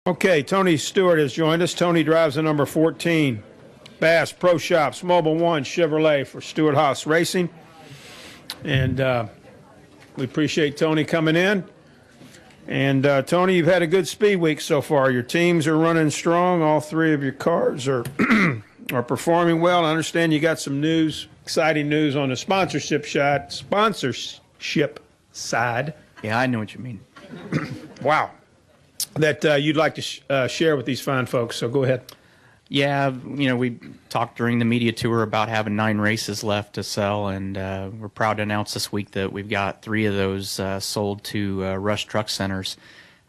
Okay, Tony Stewart has joined us. Tony drives the number 14 Bass Pro Shops Mobile One Chevrolet for Stewart Haas Racing. And we appreciate Tony coming in. And Tony, you've had a good speed week so far. Your teams are running strong. All three of your cars are are performing well. I understand you got some news, exciting news on the sponsorship side. Yeah, I know what you mean. Wow. That you'd like to share with these fine folks. So go ahead. Yeah, we talked during the media tour about having 9 races left to sell, and we're proud to announce this week that we've got 3 of those sold to Rush Truck Centers.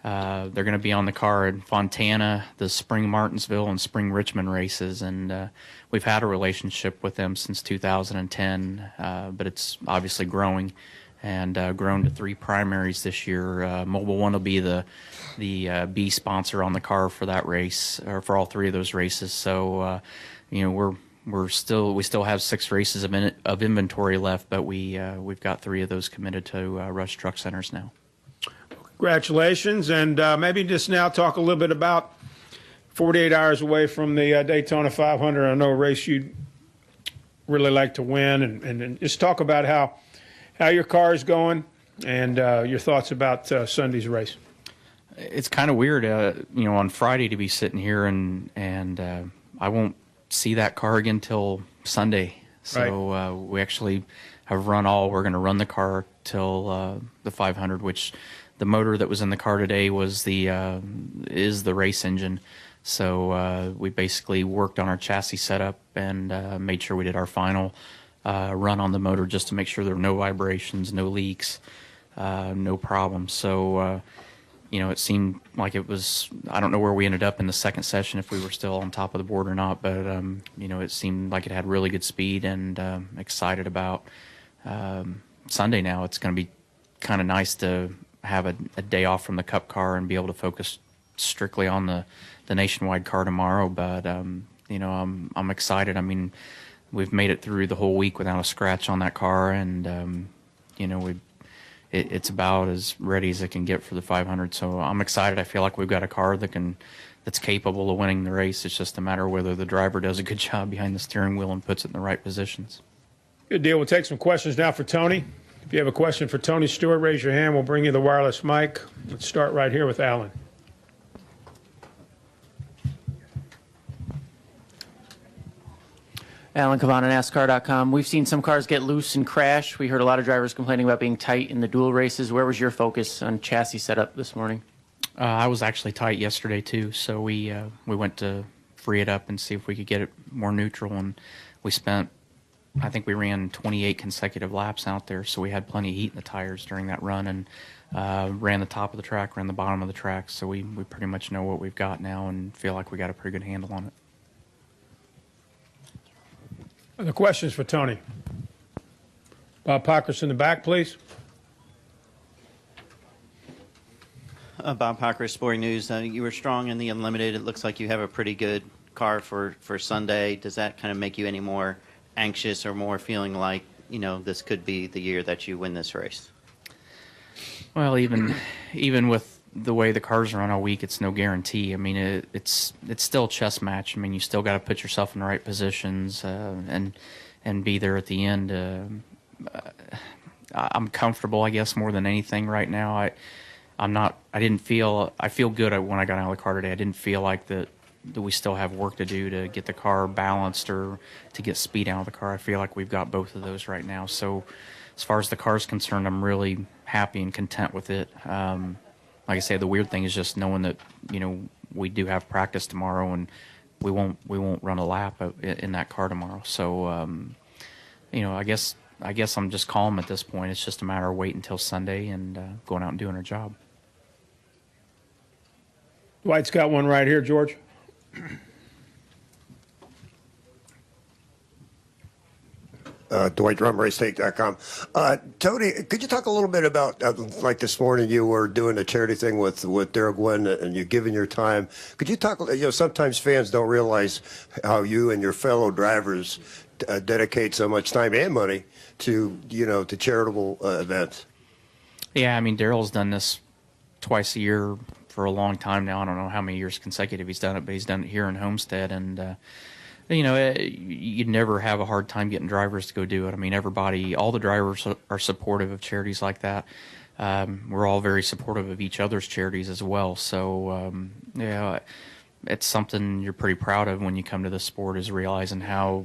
They're going to be on the car in Fontana, the Spring Martinsville, and Spring Richmond races, and we've had a relationship with them since 2010, but it's obviously growing, and grown to 3 primaries this year. Mobile One will be the B sponsor on the car for that race, or for all 3 of those races. So, we still have 6 races of inventory left, but we've got 3 of those committed to Rush Truck Centers now. Congratulations, and maybe just now talk a little bit about 48 hours away from the Daytona 500. I know a race you'd really like to win, and just talk about how your car is going and your thoughts about Sunday's race. It's kind of weird, on Friday to be sitting here and I won't see that car again till Sunday. So Right. We actually have run we're going to run the car till the 500, which the motor that was in the car today is the race engine. So we basically worked on our chassis setup and made sure we did our final run on the motor just to make sure there were no vibrations, no leaks, no problems. So it seemed like it was, I don't know where we ended up in the second session, if we were still on top of the board or not, but, it seemed like it had really good speed, and excited about Sunday now. It's going to be kind of nice to have a day off from the Cup car and be able to focus strictly on the Nationwide car tomorrow, but, I'm excited. I mean, we've made it through the whole week without a scratch on that car, and, it's about as ready as it can get for the 500. So I'm excited. I feel like we've got a car that's capable of winning the race. It's just a matter of whether the driver does a good job behind the steering wheel and puts it in the right positions. Good deal. We'll take some questions now for Tony. If you have a question for Tony Stewart, raise your hand. We'll bring you the wireless mic. Let's start right here with Alan. Alan Cavan on NASCAR.com. We've seen some cars get loose and crash. We heard a lot of drivers complaining about being tight in the dual races. Where was your focus on chassis setup this morning? I was actually tight yesterday too, so we went to free it up and see if we could get it more neutral, and I think we ran 28 consecutive laps out there, so we had plenty of heat in the tires during that run, and ran the top of the track, ran the bottom of the track, so we pretty much know what we've got now and feel like we got a pretty good handle on it. Other questions for Tony? Bob Pockris in the back, please. Bob Pockris, Sporting News. You were strong in the Unlimited. It looks like you have a pretty good car for Sunday. Does that kind of make you any more anxious or more feeling like, this could be the year that you win this race? Well, even with the way the cars run all week, it's no guarantee. I mean, it's still a chess match. I mean, you still got to put yourself in the right positions and be there at the end. I'm comfortable, I guess, more than anything right now. I feel good when I got out of the car today. I didn't feel like that we still have work to do to get the car balanced or to get speed out of the car. I feel like we've got both of those right now. So as far as the car's concerned, I'm really happy and content with it. Like I say, the weird thing is just knowing that, we do have practice tomorrow, and we won't run a lap in that car tomorrow. So, I guess I'm just calm at this point. It's just a matter of waiting until Sunday and going out and doing our job. Dwight's got one right here, George. Dwight Drum, RaceTake.com. Tony, could you talk a little bit about, like this morning you were doing a charity thing with Daryl Gwynn, and you're giving your time. Could you talk, sometimes fans don't realize how you and your fellow drivers dedicate so much time and money to, to charitable events. Yeah, I mean, Daryl's done this twice a year for a long time now. I don't know how many years consecutive he's done it, but he's done it here in Homestead. And, you know, you'd never have a hard time getting drivers to go do it. I mean, all the drivers are supportive of charities like that. We're all very supportive of each other's charities as well. So, yeah, it's something you're pretty proud of when you come to this sport, is realizing how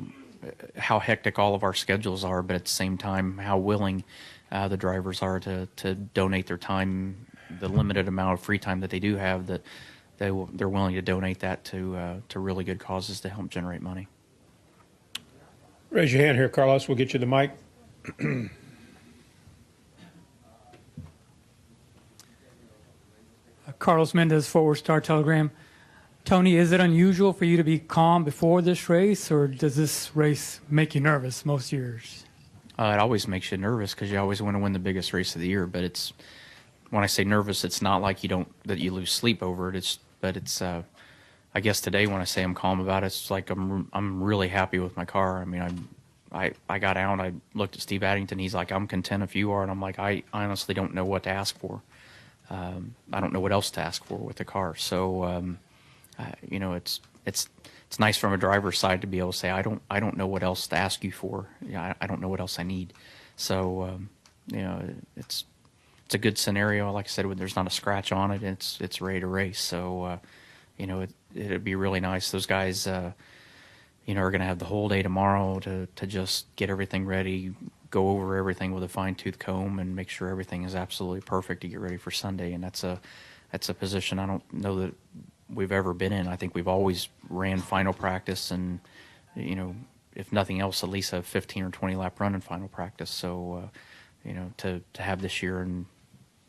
hectic all of our schedules are, but at the same time, how willing the drivers are to donate their time, the limited amount of free time that they do have, that they're willing to donate that to really good causes to help generate money. Raise your hand here, Carlos. We'll get you the mic. Carlos Mendez, Forward Star Telegram. Tony, is it unusual for you to be calm before this race, or does this race make you nervous most years? It always makes you nervous because you always want to win the biggest race of the year. But when I say nervous, it's not like you lose sleep over it. I guess today when I say I'm calm about it, it's like I'm really happy with my car. I mean, I got out, I looked at Steve Addington. He's like, I'm content if you are, and I'm like, I honestly don't know what to ask for. I don't know what else to ask for with the car. So, you know, it's nice from a driver's side to be able to say, I don't know what else to ask you for. Yeah, I don't know what else I need. So, you know, it's a good scenario. Like I said, when there's not a scratch on it, it's ready to race. So, you know, it'd be really nice. Those guys, you know, are going to have the whole day tomorrow to just get everything ready, go over everything with a fine-tooth comb, and make sure everything is absolutely perfect to get ready for Sunday. And that's a position I don't know that we've ever been in. I think we've always ran final practice, and, you know, if nothing else, at least a 15 or 20 lap run in final practice. So, you know, to have this year and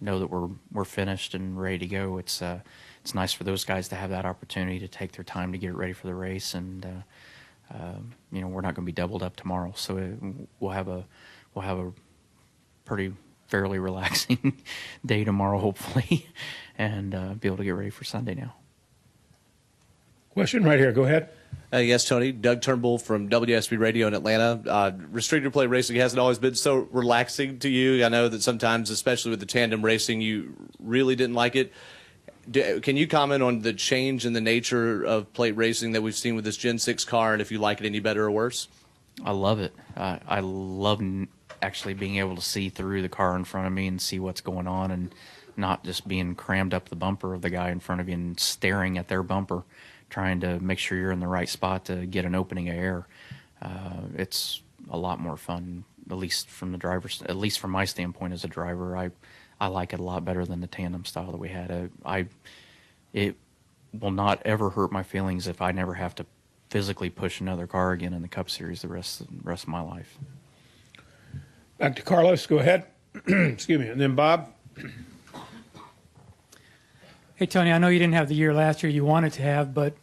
know that we're finished and ready to go, it's nice for those guys to have that opportunity to take their time to get ready for the race. And you know, we're not going to be doubled up tomorrow, so we'll have a pretty fairly relaxing day tomorrow, hopefully, and be able to get ready for Sunday now. Question right here. Go ahead. Yes, Tony. Doug Turnbull from WSB Radio in Atlanta. Restricted play racing hasn't always been so relaxing to you. I know that sometimes, especially with the tandem racing, you really didn't like it. Can you comment on the change in the nature of plate racing that we've seen with this Gen 6 car, and if you like it any better or worse? I love it. I love actually being able to see through the car in front of me and see what's going on, and not just being crammed up the bumper of the guy in front of you and staring at their bumper, trying to make sure you're in the right spot to get an opening of air. It's a lot more fun, at least from my standpoint as a driver. I like it a lot better than the tandem style that we had. It will not ever hurt my feelings if I never have to physically push another car again in the Cup Series the rest of my life. Back to Carlos. Go ahead. Excuse me. And then Bob. Hey, Tony, I know you didn't have the year last year you wanted to have, but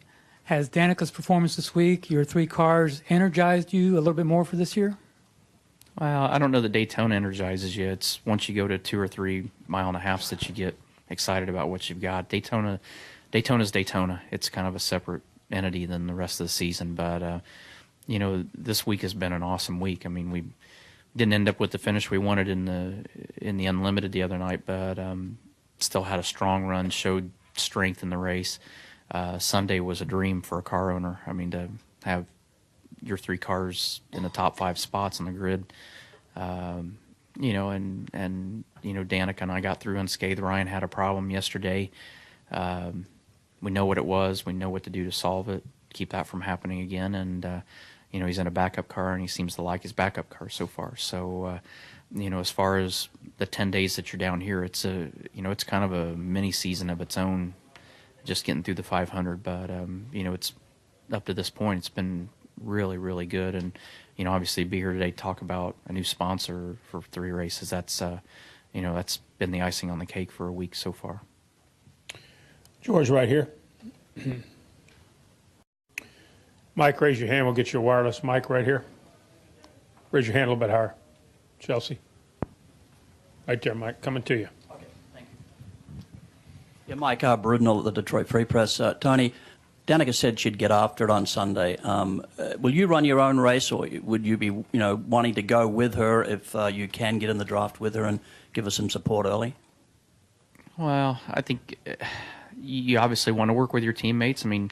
has Danica's performance this week, your three cars, energized you a little bit more for this year? Well, I don't know that Daytona energizes you. It's once you go to 2 or 3 mile-and-a-halfs that you get excited about what you've got. Daytona's Daytona. It's kind of a separate entity than the rest of the season. But, you know, this week has been an awesome week. I mean, we didn't end up with the finish we wanted in the Unlimited the other night, but still had a strong run, showed strength in the race. Sunday was a dream for a car owner. I mean, to have your 3 cars in the top 5 spots on the grid, you know, and you know, Danica and I got through unscathed. Ryan had a problem yesterday. We know what it was. We know what to do to solve it, keep that from happening again. And you know, he's in a backup car, and he seems to like his backup car so far. So, you know, as far as the 10 days that you're down here, it's it's kind of a mini season of its own, just getting through the 500. But you know, it's up to this point, it's been really, really good. And, you know, obviously be here today to talk about a new sponsor for 3 races. That's, you know, that's been the icing on the cake for a week so far. George, right here. Mike, raise your hand. We'll get you a wireless mic right here. Raise your hand a little bit higher. Chelsea. Right there, Mike. Coming to you. Okay, thank you. Yeah, Mike Brudnell at the Detroit Free Press. Tony, Danica said she'd get after it on Sunday. Will you run your own race, or would you be, you know, wanting to go with her if you can get in the draft with her and give her some support early? Well, I think, you obviously want to work with your teammates. I mean,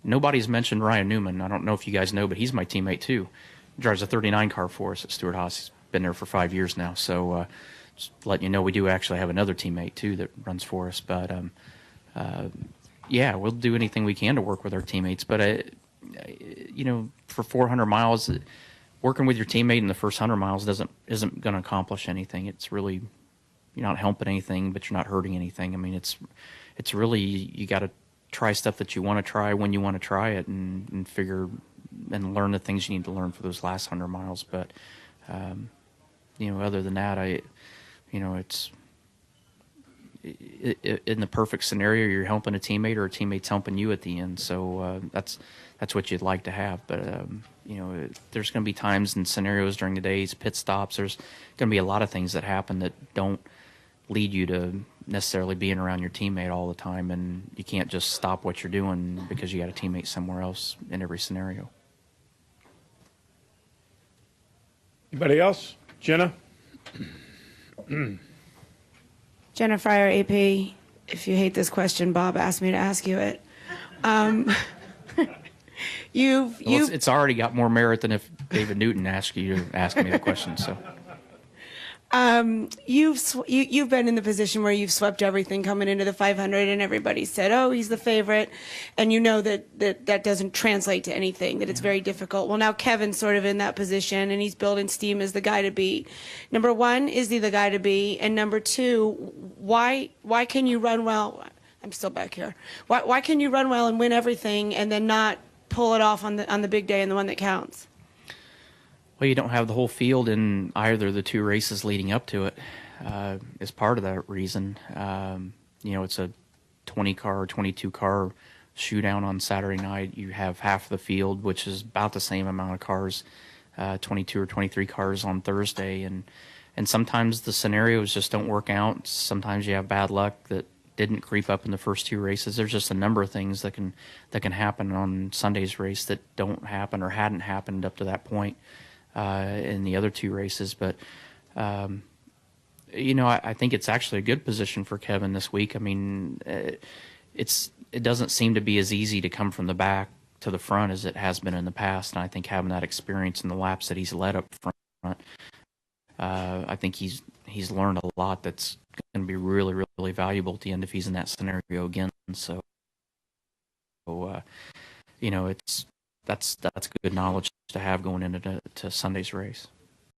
nobody's mentioned Ryan Newman. I don't know if you guys know, but he's my teammate too. He drives a 39 car for us at Stewart Haas. He's been there for 5 years now. So just letting you know, we do actually have another teammate too that runs for us. But yeah, we'll do anything we can to work with our teammates. But you know, for 400 miles, working with your teammate in the first 100 miles isn't going to accomplish anything. It's really, you're not helping anything, but you're not hurting anything. I mean, it's really, you got to try stuff that you want to try when you want to try it, and figure and learn the things you need to learn for those last 100 miles. But you know, other than that, you know, it's in the perfect scenario, you're helping a teammate or a teammate's helping you at the end. So that's what you'd like to have. But you know, there's going to be times and scenarios during the days, pit stops. There's going to be a lot of things that happen that don't lead you to necessarily being around your teammate all the time, and you can't just stop what you're doing because you got a teammate somewhere else in every scenario. Anybody else? Jenna? Jenna Fryer, AP. If you hate this question, Bob asked me to ask you it. It's already got more merit than if David Newton asked you to ask me the question. So. You've been in the position where you've swept everything coming into the 500, and everybody said, "Oh, he's the favorite," and you know that doesn't translate to anything. That it's very difficult. Well, now Kevin's sort of in that position, and he's building steam as the guy to beat. Number one, is he the guy to beat? And number two, why can you run well? I'm still back here. Why can you run well and win everything, and then not pull it off on the big day and the one that counts? Well, you don't have the whole field in either of the two races leading up to it. Is part of that reason. You know, it's a 20-car or 22-car shootout on Saturday night. You have half the field, which is about the same amount of cars, 22 or 23 cars on Thursday. And sometimes the scenarios just don't work out. Sometimes you have bad luck that didn't creep up in the first two races. There's just a number of things that can happen on Sunday's race that don't happen or hadn't happened up to that point in the other two races. But you know, I think it's actually a good position for Kevin this week. I mean, it doesn't seem to be as easy to come from the back to the front as it has been in the past. And I think having that experience in the laps that he's led up front, I think he's learned a lot that's going to be really, really valuable at the end if he's in that scenario again. So, you know, that's good knowledge to have going into Sunday's race.